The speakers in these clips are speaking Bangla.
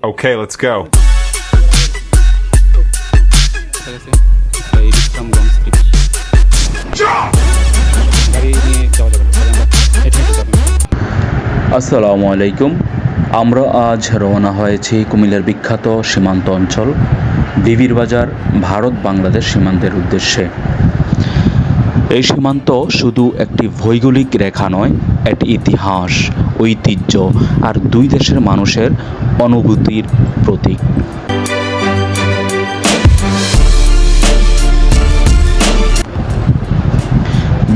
Okay, let's go. আসসালামু আলাইকুম। আমরা আজ রওনা হয়েছি কুমিল্লার বিখ্যাত সীমান্ত অঞ্চল বিবির বাজার ভারত বাংলাদেশ সীমান্তের উদ্দেশ্যে। এই সীমান্ত শুধু একটি ভৌগোলিক রেখা নয়, এটি ইতিহাস, ঐতিহ্য আর দুই দেশের মানুষের অনুভূতির প্রতীক।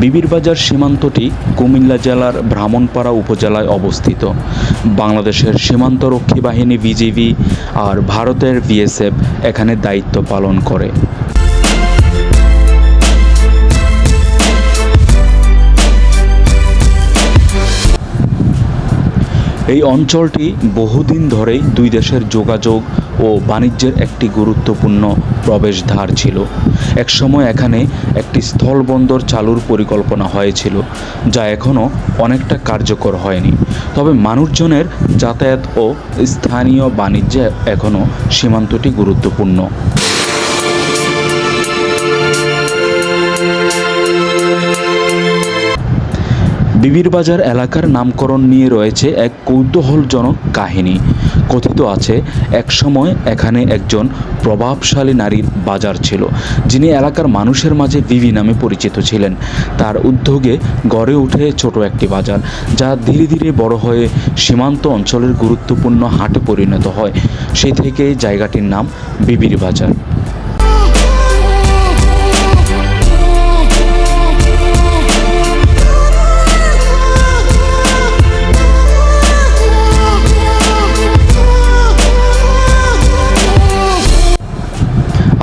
বিবির বাজার সীমান্তটি কুমিল্লা জেলার ব্রাহ্মণপাড়া উপজেলায় অবস্থিত। বাংলাদেশের সীমান্তরক্ষী বাহিনী বিজিবি আর ভারতের বিএসএফ এখানে দায়িত্ব পালন করে। এই অঞ্চলটি বহুদিন ধরেই দুই দেশের যোগাযোগ ও বাণিজ্যের একটি গুরুত্বপূর্ণ প্রবেশদ্বার ছিল। একসময় এখানে একটি স্থলবন্দর চালুর পরিকল্পনা হয়েছিল, যা এখনও অনেকটা কার্যকর হয়নি। তবে মানুষজনের যাতায়াত ও স্থানীয় বাণিজ্যে এখনও সীমান্তটি গুরুত্বপূর্ণ। বিবির বাজার এলাকার নামকরণ নিয়ে রয়েছে এক কৌতূহলজনক কাহিনী। কথিত আছে একসময় এখানে একজন প্রভাবশালী নারীর বাজার ছিল, যিনি এলাকার মানুষের মাঝে বিবি নামে পরিচিত ছিলেন। তার উদ্যোগে গড়ে ওঠে ছোট একটি বাজার, যা ধীরে ধীরে বড় হয়ে সীমান্ত অঞ্চলের গুরুত্বপূর্ণ হাটে পরিণত হয়। সেই থেকে জায়গাটির নাম বিবির বাজার।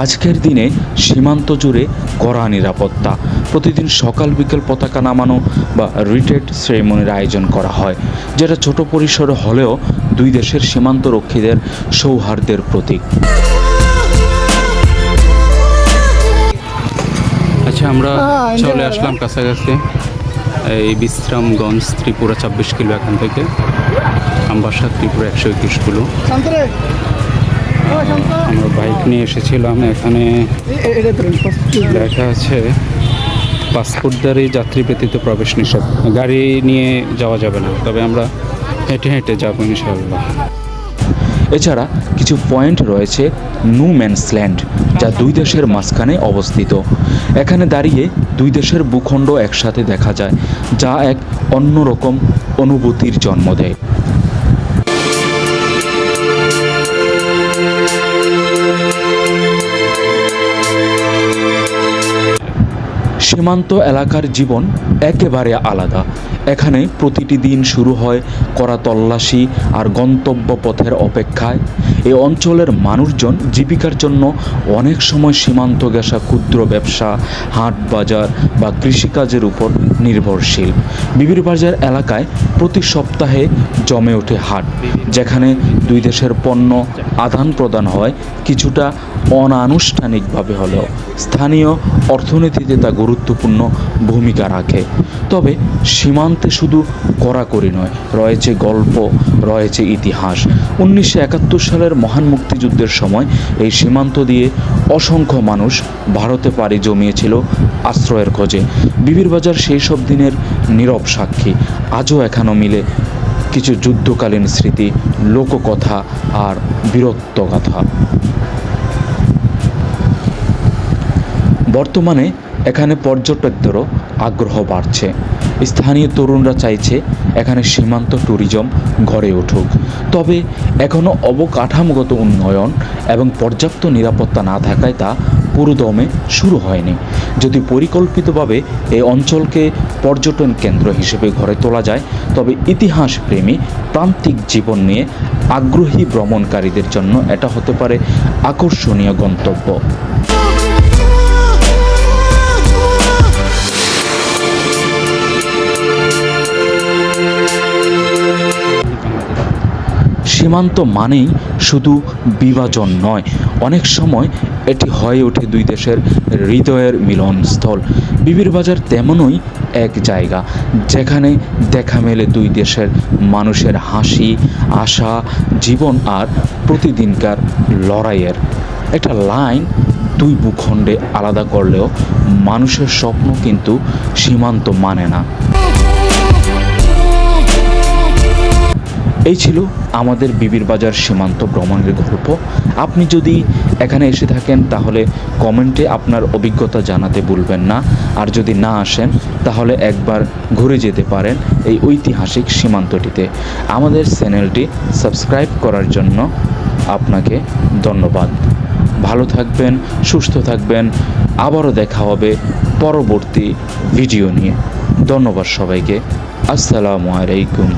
আজকের দিনে সীমান্ত জুড়ে কড়া নিরাপত্তা। প্রতিদিন সকাল বিকেল পতাকা নামানো বা রিট্রিট সেরেমনির আয়োজন করা হয়, যেটা ছোট পরিসরে হলেও দুই দেশের সীমান্তরক্ষীদের সৌহার্দ্যের প্রতীক। আচ্ছা, আমরা চলে আসলাম কাছাকাছি। এই বিশ্রামগঞ্জ, ত্রিপুরা 26 কিলো এখান থেকে। আমবাসা ত্রিপুরা 121 কিলো। আমরা বাইক নিয়ে এসেছিলাম। এখানে লেখা আছে পাসপোর্টধারী যাত্রী ব্যতীত প্রবেশ নিষেধ, গাড়ি নিয়ে যাওয়া যাবে না, তবে আমরা হেঁটে হেঁটে যাবো ইনশাআল্লাহ। এছাড়া কিছু পয়েন্ট রয়েছে নো ম্যানস ল্যান্ড, যা দুই দেশের মাঝখানে অবস্থিত। এখানে দাঁড়িয়ে দুই দেশের ভূখণ্ড একসাথে দেখা যায়, যা এক অন্যরকম অনুভূতির জন্ম দেয়। সীমান্ত এলাকার জীবন একেবারে আলাদা। এখানে প্রতিটি দিন শুরু হয় কড়া তল্লাশি আর গন্তব্য পথের অপেক্ষায়। এই অঞ্চলের মানুষজন জীবিকার জন্য অনেক সময় সীমান্ত ঘেঁষা ক্ষুদ্র ব্যবসা, হাট বাজার বা কৃষিকাজের উপর নির্ভরশীল। বিবির বাজার এলাকায় প্রতি সপ্তাহে জমে ওঠে হাট, যেখানে দুই দেশের পণ্য আদান প্রদান হয়। কিছুটা অনানুষ্ঠানিকভাবে হলেও স্থানীয় অর্থনীতিতে তা গুরুত্বপূর্ণ ভূমিকা রাখে। তবে সীমান্তে শুধু কড়াকড়ি নয়, রয়েছে গল্প, রয়েছে ইতিহাস। 1971 সালের মহান মুক্তিযুদ্ধের সময় এই সীমান্ত দিয়ে অসংখ্য মানুষ ভারতে পাড়ি জমিয়েছিল আশ্রয়ের খোঁজে। বিবির বাজার সেই সব দিনের নীরব সাক্ষী। আজও এখনও মিলে কিছু যুদ্ধকালীন স্মৃতি, লোককথা আর বীরত্বগাথা। বর্তমানে এখানে পর্যটকদেরও আগ্রহ বাড়ছে। স্থানীয় তরুণরা চাইছে এখানে সীমান্ত ট্যুরিজম গড়ে উঠুক। তবে এখনও অবকাঠামোগত উন্নয়ন এবং পর্যাপ্ত নিরাপত্তা না থাকায় তা পুরোদমে শুরু হয়নি। যদি পরিকল্পিতভাবে এই অঞ্চলকে পর্যটন কেন্দ্র হিসেবে গড়ে তোলা যায়, তবে ইতিহাস প্রেমী প্রান্তিক জীবন নিয়ে আগ্রহী ভ্রমণকারীদের জন্য এটা হতে পারে আকর্ষণীয় গন্তব্য। সীমান্ত মানেই শুধু বিভাজন নয়, অনেক সময় এটি হয়ে ওঠে দুই দেশের হৃদয়ের মিলনস্থল। বিবির বাজার তেমনই এক জায়গা যেখানে দেখা মেলে দুই দেশের মানুষের হাসি, আশা, জীবন আর প্রতিদিনকার লড়াইয়ের। একটা লাইন দুই ভূখণ্ডে আলাদা করলেও মানুষের স্বপ্ন কিন্তু সীমান্ত মানে না। এই ছিল আমাদের বিবির বাজার সীমান্ত ভ্রমণের গল্প। আপনি যদি এখানে এসে থাকেন তাহলে কমেন্টে আপনার অভিজ্ঞতা জানাতে ভুলবেন না। আর যদি না আসেন তাহলে একবার ঘুরে যেতে পারেন এই ঐতিহাসিক সীমান্তটিতে। আমাদের চ্যানেলটি সাবস্ক্রাইব করার জন্য আপনাকে ধন্যবাদ। ভালো থাকবেন, সুস্থ থাকবেন। আবারও দেখা হবে পরবর্তী ভিডিও নিয়ে। ধন্যবাদ সবাইকে। আসসালামু আলাইকুম।